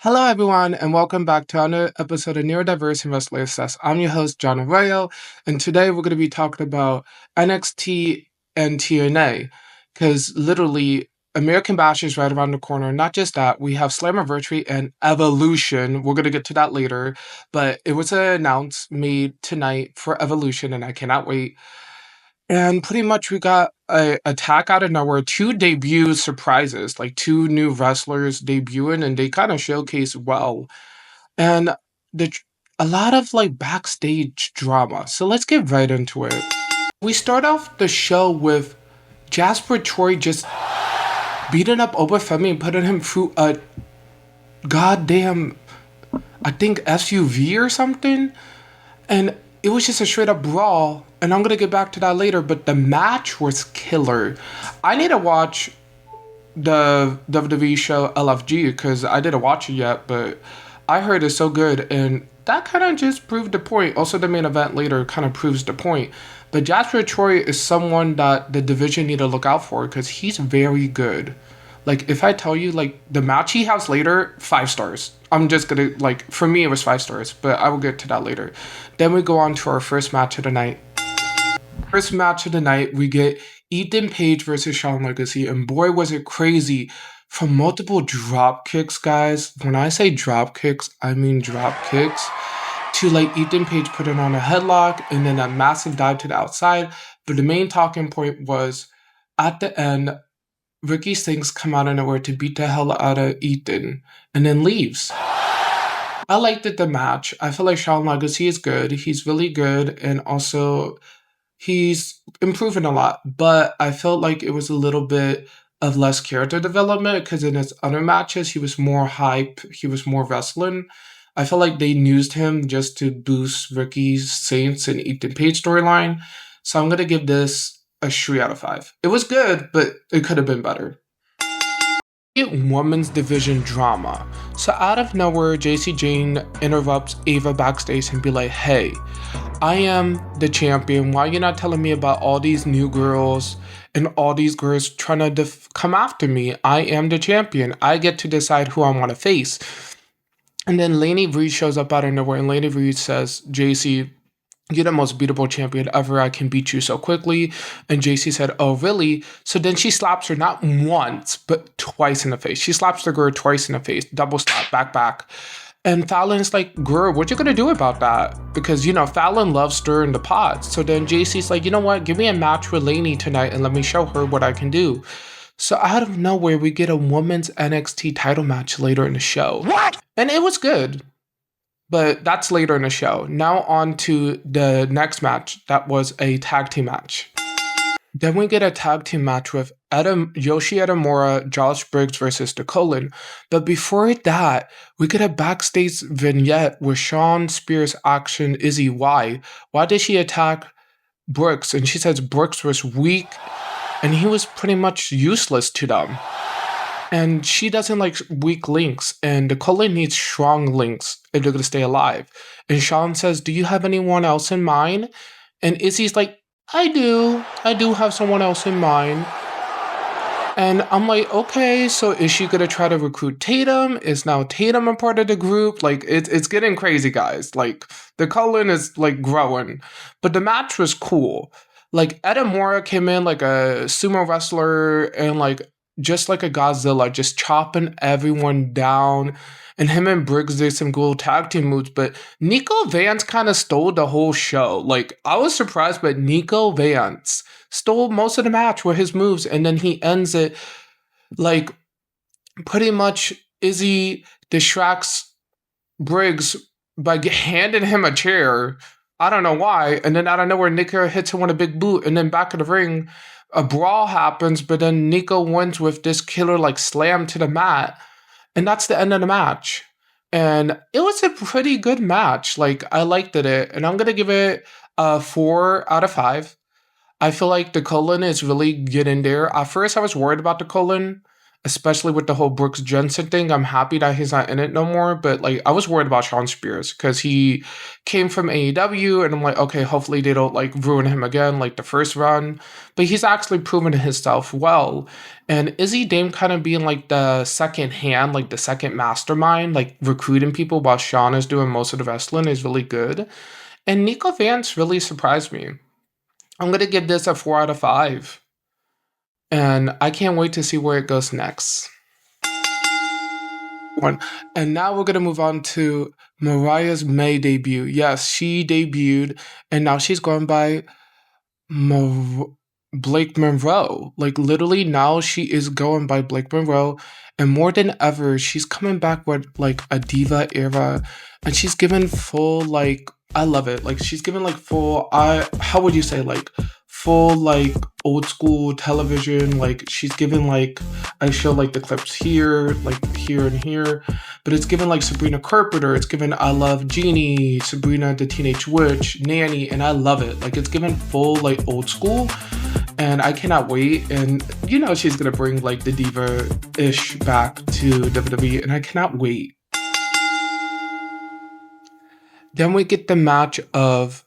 Hello, everyone, and welcome back to another episode of Neurodiverse and Wrestler Assess. I'm your host, John Arroyo, and today we're going to be talking about NXT and TNA, because literally, American Bash is right around the corner. Not just that, we have Slammiversary and Evolution. We're going to get to that later, but it was announced, made tonight for Evolution, and I cannot wait. And pretty much we got a attack out of nowhere, two debut surprises, like two new wrestlers debuting, and they kind of showcase well. And the a lot of like backstage drama. So let's get right into it. We start off the show with Jasper Troy just beating up over Femi and putting him through a goddamn, I think SUV or something. And it was just a straight up brawl. And I'm gonna get back to that later, but the match was killer. I need to watch the WWE show LFG because I didn't watch it yet, but I heard it's so good, and that kind of just proved the point. Also, the main event later kind of proves the point. But Jasper Troy is someone that the division need to look out for because he's very good. Like, if I tell you, like, the match he has later, 5 stars. I'm just gonna, like, for me it was 5 stars, but I will get to that later. Then we go on to our first match of the night. First match of the night, we get Ethan Page versus Shawn Legacy, and boy was it crazy. From multiple drop kicks, guys. When I say drop kicks, I mean drop kicks. To like Ethan Page putting on a headlock and then a massive dive to the outside. But the main talking point was at the end, Ricky Sings come out of nowhere to beat the hell out of Ethan and then leaves. I liked it, the match. I feel like Shawn Legacy is good. He's really good, and also he's improving a lot. But I felt like it was a little bit of less character development because in his other matches he was more hype. He was more wrestling. I felt like they used him just to boost Ricky Saints and Ethan Page storyline. So I'm gonna give this a 3 out of 5. It was good, but it could have been better. Women's division drama. So out of nowhere, JC Jane interrupts Ava backstage and be like, hey, I am the champion. Why are you not telling me about all these new girls and all these girls trying to come after me? I am the champion. I get to decide who I want to face. And then Lainey Reed shows up out of nowhere, and Lainey Reed says, JC, you're the most beatable champion ever. I can beat you so quickly. And JC said, oh, really? So then she slaps her not once, but twice in the face. She slaps the girl twice in the face. Double slap, back. And Fallon's like, girl, what you gonna do about that? Because, you know, Fallon loves stirring the pot. So then JC's like, you know what? Give me a match with Lainey tonight and let me show her what I can do. So out of nowhere, we get a women's NXT title match later in the show. What? And it was good. But that's later in the show. Now on to the next match. That was a tag team match. Then we get a tag team match with Yoshi Edamura, Josh Briggs versus The Colon. But before that, we get a backstage vignette with Sean Spears action Izzy. Why? Why did she attack Brooks? And she says Brooks was weak and he was pretty much useless to them. And she doesn't like weak links, and the Colon needs strong links if they're going to stay alive. And Sean says, do you have anyone else in mind? And Izzy's like, I do have someone else in mind. And I'm like, okay, so is she going to try to recruit Tatum? Is now Tatum a part of the group? Like, it's getting crazy, guys. Like, the Colon is, like, growing. But the match was cool. Like, Edamura came in like a sumo wrestler and, like, just like a Godzilla, just chopping everyone down. And him and Briggs did some cool tag team moves, but Nico Vance kind of stole the whole show. Like, I was surprised, but Nico Vance stole most of the match with his moves, and then he ends it like pretty much Izzy distracts Briggs by handing him a chair. I don't know why. And then out of nowhere, Nico hits him with a big boot, and then back in the ring, a brawl happens, but then Nico wins with this killer like slam to the mat. And that's the end of the match. And it was a pretty good match. Like, I liked it. And I'm going to give it a 4 out of 5. I feel like the Colon is really getting there. At first, I was worried about the Colon. especially with the whole Brooks Jensen thing. I'm happy that he's not in it no more, but like I was worried about Sean Spears because he came from AEW, and I'm like, okay, hopefully they don't like ruin him again like the first run. But he's actually proven himself well. And Izzy Dame kind of being like the second hand, like the second mastermind, like recruiting people while Sean is doing most of the wrestling is really good. And Nico Vance really surprised me. I'm gonna give this a 4 out of 5. And I can't wait to see where it goes next. One. And now we're gonna move on to Mariah's May debut. Yes, she debuted, and now she's going by Mo- Blake Monroe. Like literally now she is going by Blake Monroe, and more than ever, she's coming back with like a diva era, and she's given full like I love it. Like she's given like full how would you say like full like old school television. Like she's given like I show like the clips here, like here and here, but it's given like Sabrina Carpenter, it's given I Love Jeannie, Sabrina the Teenage Witch, Nanny, and I love it. Like it's given full like old school, and I cannot wait. And you know she's gonna bring like the diva-ish back to WWE, and I cannot wait. Then we get the match of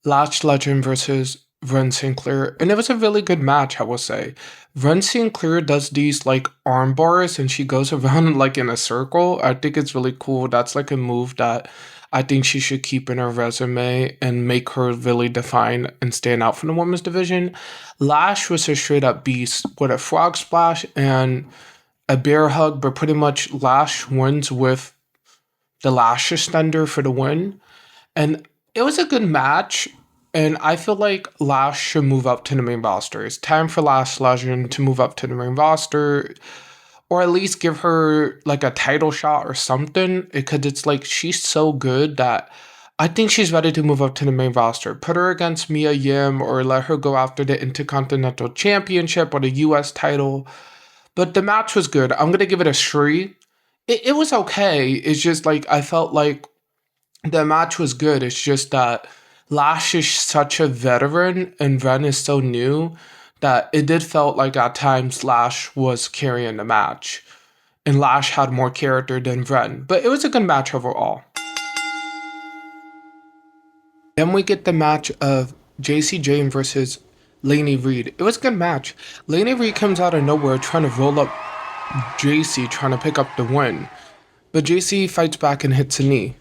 Lash Legend versus Ren Sinclair, and it was a really good match, I will say. Ren Sinclair does these like arm bars, and she goes around like in a circle. I think it's really cool. That's like a move that I think she should keep in her resume and make her really define and stand out from the women's division. Lash was a straight up beast with a frog splash and a bear hug, but pretty much Lash wins with the Lash extender for the win. And it was a good match. And I feel like Lash should move up to the main roster. It's time for Lash Legend to move up to the main roster, or at least give her like a title shot or something. Because it's like she's so good that I think she's ready to move up to the main roster. Put her against Mia Yim, or let her go after the Intercontinental Championship or the US title. But the match was good. I'm gonna give it a 3. It was okay. It's just like I felt like the match was good. It's just that Lash is such a veteran and Ren is so new that it did felt like at times Lash was carrying the match. And Lash had more character than Ren. But it was a good match overall. Then we get the match of JC Jane versus Lainey Reed. It was a good match. Lainey Reed comes out of nowhere trying to roll up JC, trying to pick up the win. But JC fights back and hits a knee.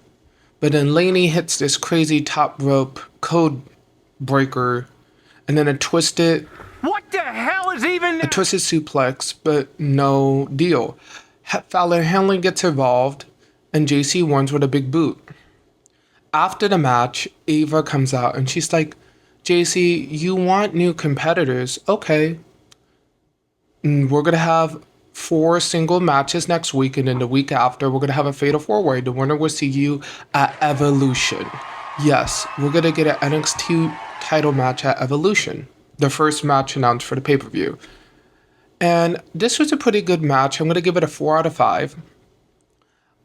But then Lainey hits this crazy top rope code breaker, and then a twisted suplex, but no deal. Fallon Henley gets involved, and JC wins with a big boot. After the match, Ava comes out and she's like, JC, you want new competitors? Okay. We're gonna have 4 single matches next week, and then the week after, we're gonna have a fatal 4-way. The winner will see you at Evolution. Yes, we're gonna get an NXT title match at Evolution, the first match announced for the pay-per-view. And this was a pretty good match. I'm gonna give it a 4 out of 5.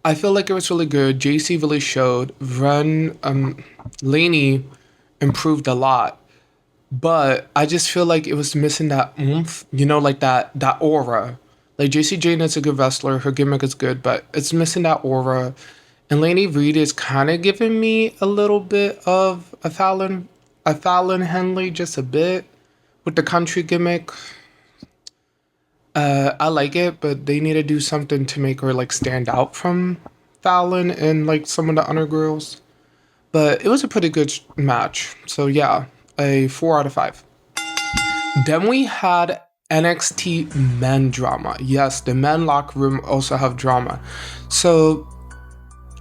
I feel like it was really good. JC really showed. Lainey improved a lot. But I just feel like it was missing that oomph, like that aura. Like JC Jane is a good wrestler, her gimmick is good, but it's missing that aura. And Lainey Reed is kind of giving me a little bit of a Fallon Henley, just a bit, with the country gimmick. I like it, but they need to do something to make her like stand out from Fallon and like some of the other girls. But it was a pretty good match. So yeah, a 4 out of 5. Then we had NXT men drama. Yes, the men locker room also have drama. So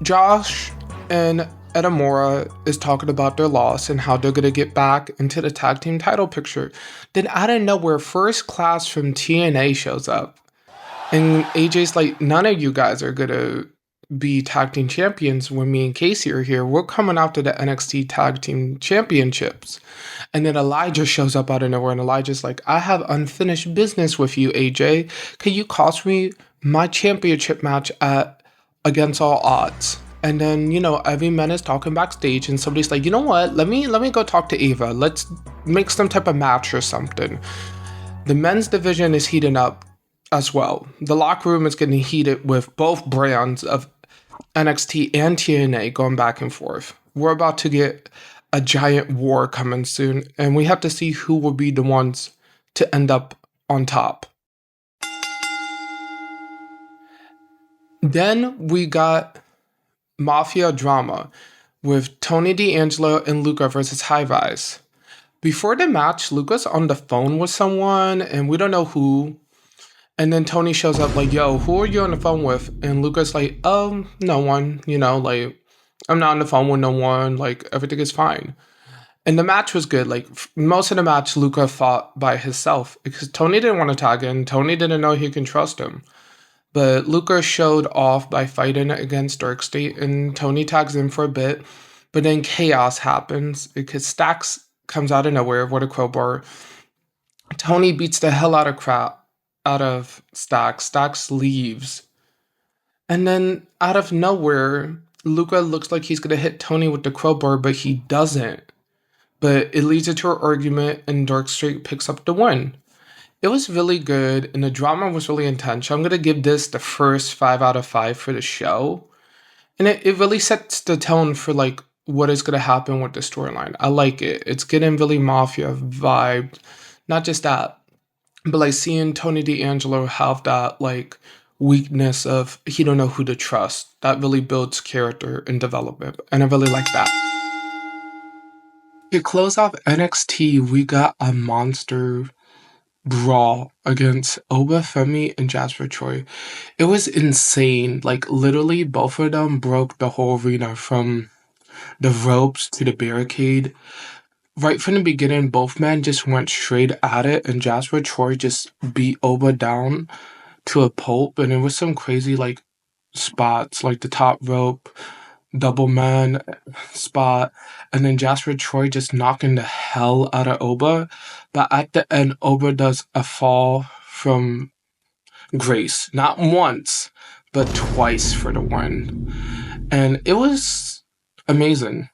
Josh and Edamura is talking about their loss and how they're going to get back into the tag team title picture. Then out of nowhere, First Class from TNA shows up. And AJ's like, none of you guys are going to be tag team champions when me and Casey are here. We're coming after the NXT tag team championships. And then Elijah shows up out of nowhere, and Elijah's like, I have unfinished business with you, AJ. Can you cost me my championship match against all odds? And then, every man is talking backstage, and somebody's like, you know what? Let me go talk to Ava. Let's make some type of match or something. The men's division is heating up. as well. The locker room is getting heated with both brands of NXT and TNA going back and forth. We're about to get a giant war coming soon, and we have to see who will be the ones to end up on top. Then we got Mafia drama with Tony D and Luca versus High Rise. Before the match, Luca's on the phone with someone, and we don't know who. And then Tony shows up like, yo, who are you on the phone with? And Luca's like, no one, like, I'm not on the phone with no one, like, everything is fine. And the match was good. Like, most of the match, Luca fought by himself because Tony didn't want to tag in. Tony didn't know he can trust him. But Luca showed off by fighting against Dark State, and Tony tags in for a bit. But then chaos happens because Stax comes out of nowhere with a crowbar. Tony beats the hell out of Stax. Stax leaves. And then out of nowhere, Luca looks like he's gonna hit Tony with the crowbar, but he doesn't. But it leads into an argument, and Dark State picks up the win. It was really good, and the drama was really intense. I'm gonna give this the first 5 out of 5 for the show. And it really sets the tone for like what is gonna happen with the storyline. I like it. It's getting really Mafia vibe. Not just that, but like seeing Tony D'Angelo have that like weakness of he don't know who to trust. That really builds character and development. And I really like that. To close off NXT, we got a monster brawl against Oba, Femi, and Jasper Troy. It was insane. Like literally both of them broke the whole arena from the ropes to the barricade. Right from the beginning, both men just went straight at it, and Jasper Troy just beat Oba down to a pulp, and it was some crazy like spots, like the top rope, double man spot, and then Jasper Troy just knocking the hell out of Oba. But at the end, Oba does a fall from grace, not once, but twice for the win, and it was amazing.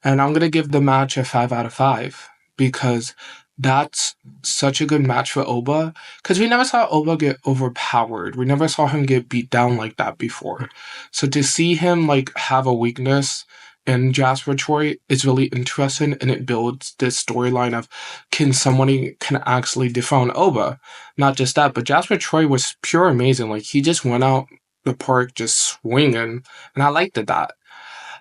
And I'm going to give the match a 5 out of 5 because that's such a good match for Oba. Because we never saw Oba get overpowered. We never saw him get beat down like that before. So to see him like have a weakness in Jasper Troy is really interesting, and it builds this storyline of can actually dethrone Oba. Not just that, but Jasper Troy was pure amazing. Like he just went out the park just swinging, and I liked that.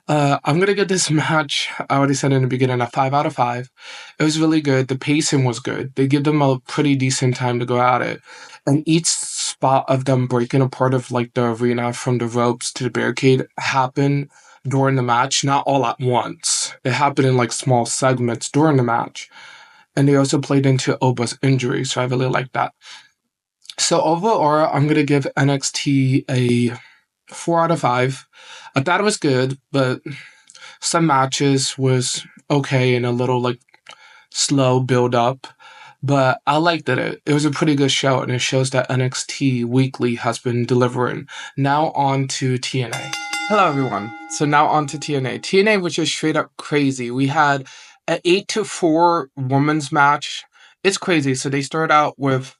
I'm gonna give this match, I already said in the beginning, a 5 out of 5. It was really good. The pacing was good. They give them a pretty decent time to go at it. And each spot of them breaking apart of like the arena from the ropes to the barricade happened during the match, not all at once. It happened in like small segments during the match. And they also played into Oba's injury, so I really like that. So overall, I'm gonna give NXT a 4 out of 5. I thought it was good, but some matches was okay and a little like slow build up. But I liked it. It was a pretty good show, and it shows that NXT Weekly has been delivering. Now on to TNA. Hello everyone. So now on to TNA. TNA was just straight up crazy. We had an 8-4 women's match. It's crazy. So they start out with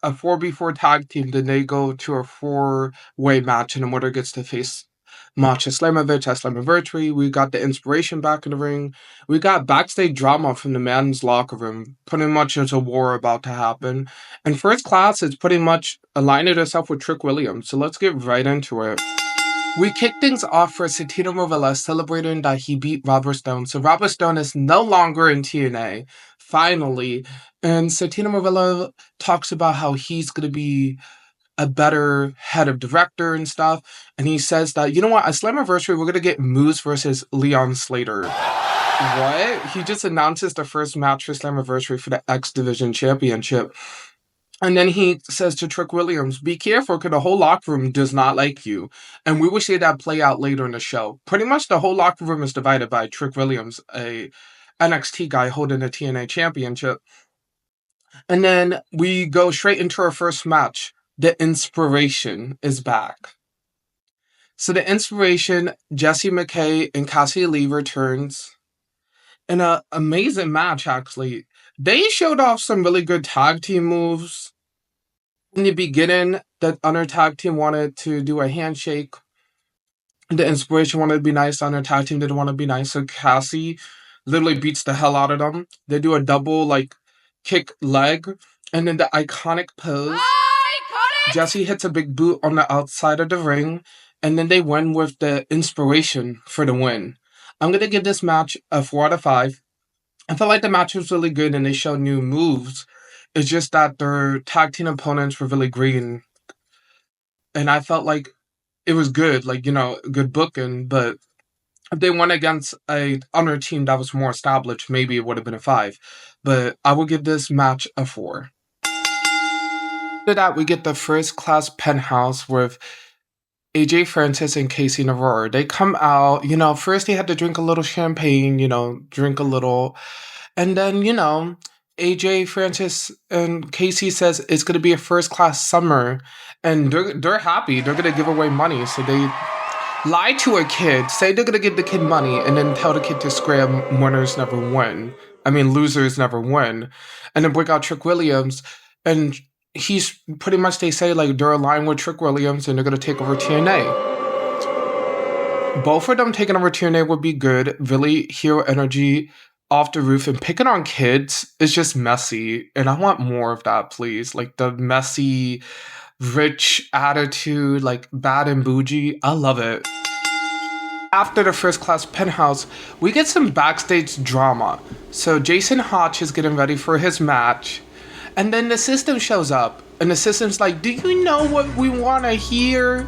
a 4v4 tag team, then they go to a 4-way match, and the winner gets to face Masha Slamovich at Slammiversary. We got the IInspiration back in the ring. We got backstage drama from the men's locker room. Pretty much there's a war about to happen. And First Class is pretty much aligning itself with Trick Williams, so let's get right into it. We kick things off for Santino Marella celebrating that he beat Robert Stone. So Robert Stone is no longer in TNA, finally. And Santino Marella talks about how he's going to be a better head of director and stuff. And he says that, you know what, at Slammiversary, we're going to get Moose versus Leon Slater. What? He just announces the first match for Slammiversary for the X Division Championship. And then he says to Trick Williams, be careful because the whole locker room does not like you. And we will see that play out later in the show. Pretty much the whole locker room is divided by Trick Williams, a NXT guy holding the TNA championship. And then we go straight into our first match. The IInspiration is back. So the IInspiration, Jessie McKay and Cassie Lee returns in an amazing match, actually. They showed off some really good tag team moves. In the beginning, the other tag team wanted to do a handshake. The inspiration wanted to be nice. The other tag team didn't want to be nice. So Cassie literally beats the hell out of them. They do a double like kick leg, and then the iconic pose. Jesse hits a big boot on the outside of the ring, and then they win with the inspiration for the win. I'm gonna give this match a 4 out of 5. I felt like the match was really good and they showed new moves. It's just that their tag team opponents were really green. And I felt like it was good, like, good booking. But if they went against a other team that was more established, maybe it would have been a 5. But I will give this match a 4. After that, we get the first class penthouse with AJ Francis and Casey Navarro. They come out, first they had to drink a little champagne, drink a little. And then, AJ Francis and Casey says it's going to be a first class summer. And they're happy. They're going to give away money. So they lie to a kid, say they're going to give the kid money, and then tell the kid to scram winners never win. I mean, losers never win. And then break out Trick Williams. And he's pretty much, they say, like, they're aligned with Trick Williams and they're going to take over TNA. Both of them taking over TNA would be good. Really hero energy off the roof, and picking on kids is just messy. And I want more of that, please. Like the messy, rich attitude, like bad and bougie. I love it. After the first class penthouse, we get some backstage drama. So Jason Hotch is getting ready for his match. And then the system shows up. And the system's like, do you know what we want to hear?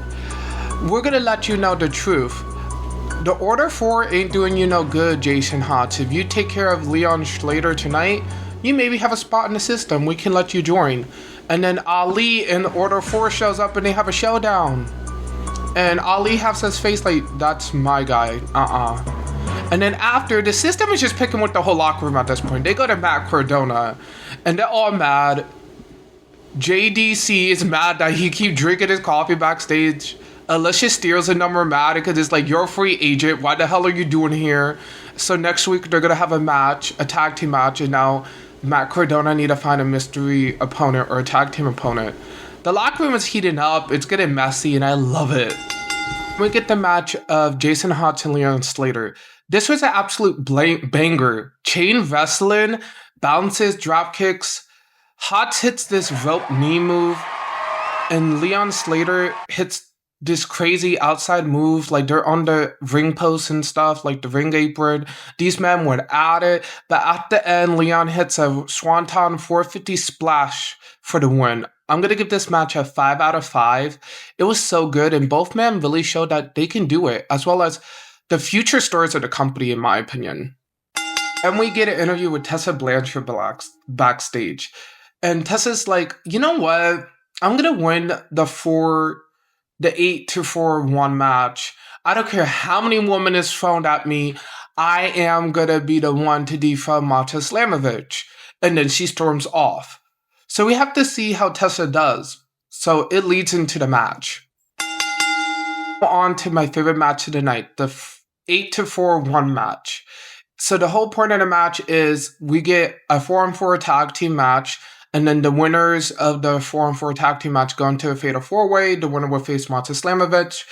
We're going to let you know the truth. The Order 4 ain't doing you no good, Jason Hotz. If you take care of Leon Schlater tonight, you maybe have a spot in the system. We can let you join. And then Ali in Order 4 shows up and they have a showdown. And Ali has his face like, that's my guy. And then after, the system is just picking with the whole locker room at this point. They go to Matt Cardona and they're all mad. JDC is mad that he keep drinking his coffee backstage. Alicia steals a number mad because it's like, you're a free agent. Why the hell are you doing here? So next week they're going to have a match, a tag team match. And now Matt Cardona need to find a mystery opponent or a tag team opponent. The locker room is heating up. It's getting messy and I love it. We get the match of Jason Hotz and Leon Slater. This was an absolute banger. Chain wrestling, bounces, drop kicks. Hotz hits this rope knee move. And Leon Slater hits this crazy outside move, like they're on the ring post and stuff, like the ring apron. These men went at it, but at the end, Leon hits a Swanton 450 splash for the win. I'm going to give this match a 5 out of 5. It was so good, and both men really showed that they can do it, as well as the future stars of the company, in my opinion. And we get an interview with Tessa Blanchard backstage. And Tessa's like, you know what? I'm going to win the 8-4-1 match. I don't care how many women is thrown at me. I am going to be the one to dethrone Marta Slamovich. And then she storms off. So we have to see how Tessa does. So it leads into the match. On to my favorite match of the night, the 8-4-1 match. So the whole point of the match is we get a 4-on-4 tag team match. And then the winners of the 4-on-4 tag team match go into a fatal 4-way. The winner will face Marta Slamovich.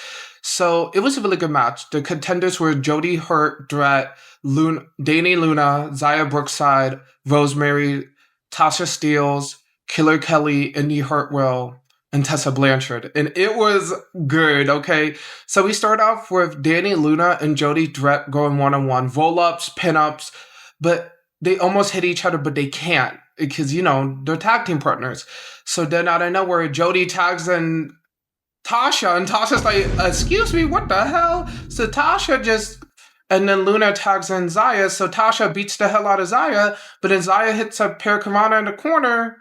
So it was a really good match. The contenders were Jody Hurt, Dredd, Danny Luna, Zaya Brookside, Rosemary, Tasha Steeles, Killer Kelly, Indy Hartwell, and Tessa Blanchard. And it was good, okay? So we start off with Danny Luna and Jody Dredd going one-on-one. Roll-ups, pin-ups, but they almost hit each other, but they can't. Because, they're tag team partners. So then out of nowhere, Jody tags in Tasha, and Tasha's like, excuse me, what the hell? So Tasha and then Luna tags in Zaya, so Tasha beats the hell out of Zaya, but then Zaya hits a Parakamana in the corner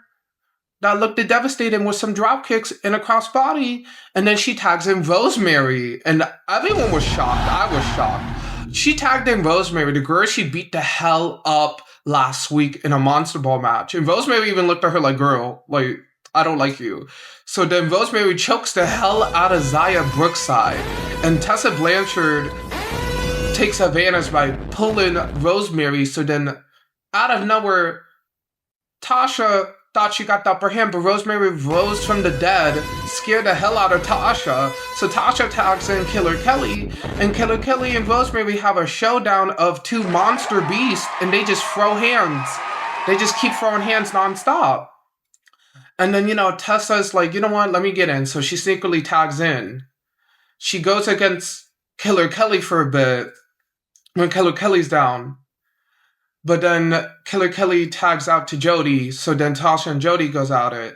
that looked devastating with some drop kicks and a crossbody, and then she tags in Rosemary, and everyone was shocked. I was shocked. She tagged in Rosemary, the girl she beat the hell up last week in a Monster Ball match. And Rosemary even looked at her like, girl, like, I don't like you. So then Rosemary chokes the hell out of Zaya Brookside. And Tessa Blanchard takes advantage by pulling Rosemary. So then out of nowhere, Tasha thought she got the upper hand, but Rosemary rose from the dead, scared the hell out of Tasha. So Tasha tags in Killer Kelly, and Killer Kelly and Rosemary have a showdown of two monster beasts, and they just throw hands. They just keep throwing hands nonstop. And then, Tessa's like, you know what, let me get in. So she secretly tags in. She goes against Killer Kelly for a bit when Killer Kelly's down. But then Killer Kelly tags out to Jody, so then Tasha and Jody goes at it.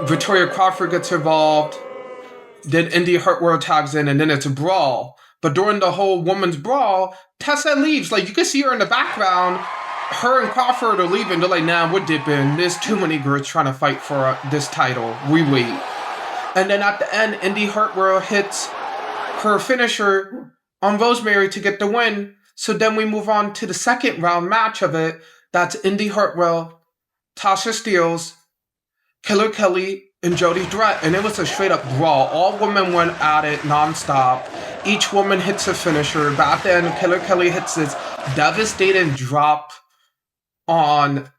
Victoria Crawford gets involved. Then Indy Hartwell tags in, and then it's a brawl. But during the whole woman's brawl, Tessa leaves. Like, you can see her in the background. Her and Crawford are leaving. They're like, nah, we're dipping. There's too many girls trying to fight for this title. We wait. And then at the end, Indy Hartwell hits her finisher on Rosemary to get the win. So then we move on to the second round match of it. That's Indy Hartwell, Tasha Steelz, Killer Kelly, and Jody Dredd. And it was a straight up brawl. All women went at it nonstop. Each woman hits a finisher. But at the end, Killer Kelly hits this devastating drop on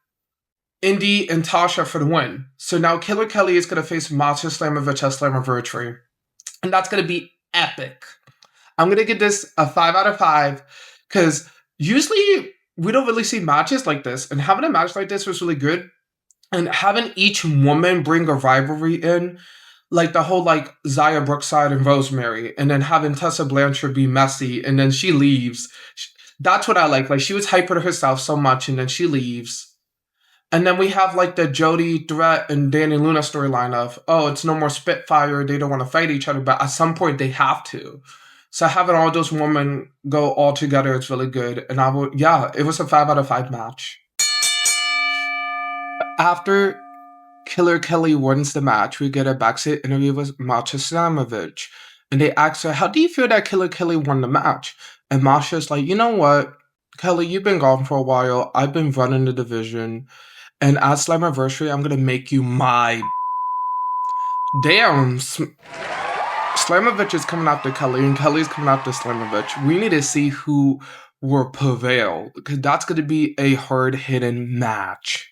Indy and Tasha for the win. So now Killer Kelly is going to face Masha Slamovich at Slammiversary. And that's going to be epic. I'm going to give this a 5 out of 5. Because usually we don't really see matches like this. And having a match like this was really good. And having each woman bring a rivalry in, like the whole like Zaya Brookside and Rosemary. And then having Tessa Blanchard be messy. And then she leaves. That's what I like. Like she was hyping herself so much and then she leaves. And then we have like the Jody Dredd and Danny Luna storyline of, oh, it's no more Spitfire. They don't want to fight each other. But at some point they have to. So having all those women go all together is really good. And it was a 5 out of 5 match. After Killer Kelly wins the match, we get a backstage interview with Masha Slamovich. And they ask her, how do you feel that Killer Kelly won the match? And Masha's like, you know what, Kelly, you've been gone for a while. I've been running the division. And at Slammiversary, I'm going to make you my... Damn. Slamovich is coming after Kelly, and Kelly's coming after Slamovich. We need to see who will prevail, because that's going to be a hard-hitting match.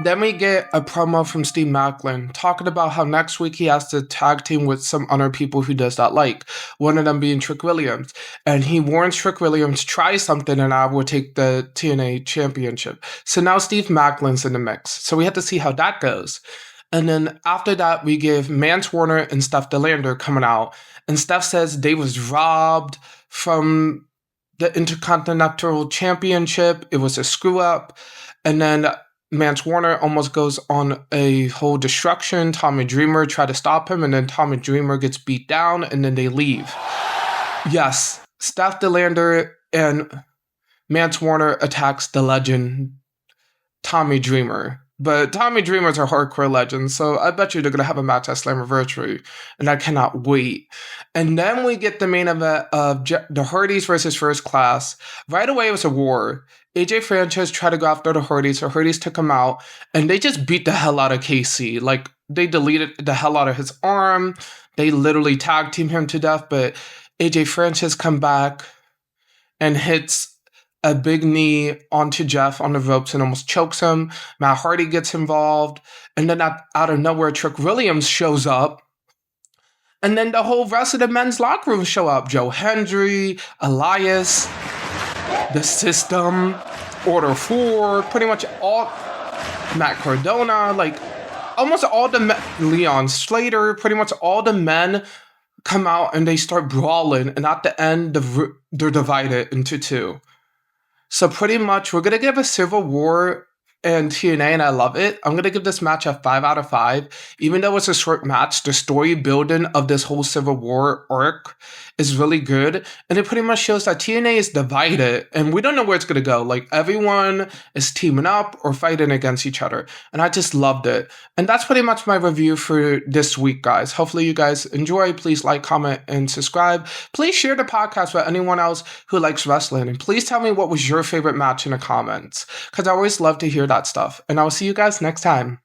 Then we get a promo from Steve Maclin talking about how next week he has to tag team with some other people who does not like, one of them being Trick Williams. And he warns Trick Williams, try something and I will take the TNA championship. So now Steve Maclin's in the mix. So we have to see how that goes. And then after that, we give Mance Warner and Steph DeLander coming out. And Steph says they was robbed from the Intercontinental Championship. It was a screw up. And then Mance Warner almost goes on a whole destruction. Tommy Dreamer tried to stop him. And then Tommy Dreamer gets beat down. And then they leave. Yes, Steph DeLander and Mance Warner attacks the legend Tommy Dreamer. But Tommy Dreamer's a hardcore legend, so I bet you they're going to have a match at Slammiversary, and I cannot wait. And then we get the main event of the Hardys versus First Class. Right away, it was a war. AJ Francis tried to go after the Hardys, so Hardys took him out, and they just beat the hell out of KC. Like, they deleted the hell out of his arm. They literally tag team him to death, but AJ Francis come back and hits a big knee onto Jeff on the ropes and almost chokes him. Matt Hardy gets involved. And then out of nowhere, Trick Williams shows up. And then the whole rest of the men's locker room show up. Joe Hendry, Elias, The System, Order 4, pretty much all, Matt Cardona, like almost all the men, Leon Slater, pretty much all the men come out and they start brawling. And at the end, they're divided into two. So pretty much, we're going to give a Civil War and TNA, and I love it. I'm going to give this match a 5 out of 5. Even though it's a short match, the story building of this whole Civil War arc is really good. And it pretty much shows that TNA is divided, and we don't know where it's going to go. Like, everyone is teaming up or fighting against each other. And I just loved it. And that's pretty much my review for this week, guys. Hopefully you guys enjoy. Please like, comment, and subscribe. Please share the podcast with anyone else who likes wrestling. And please tell me what was your favorite match in the comments, because I always love to hear that stuff. And I will see you guys next time.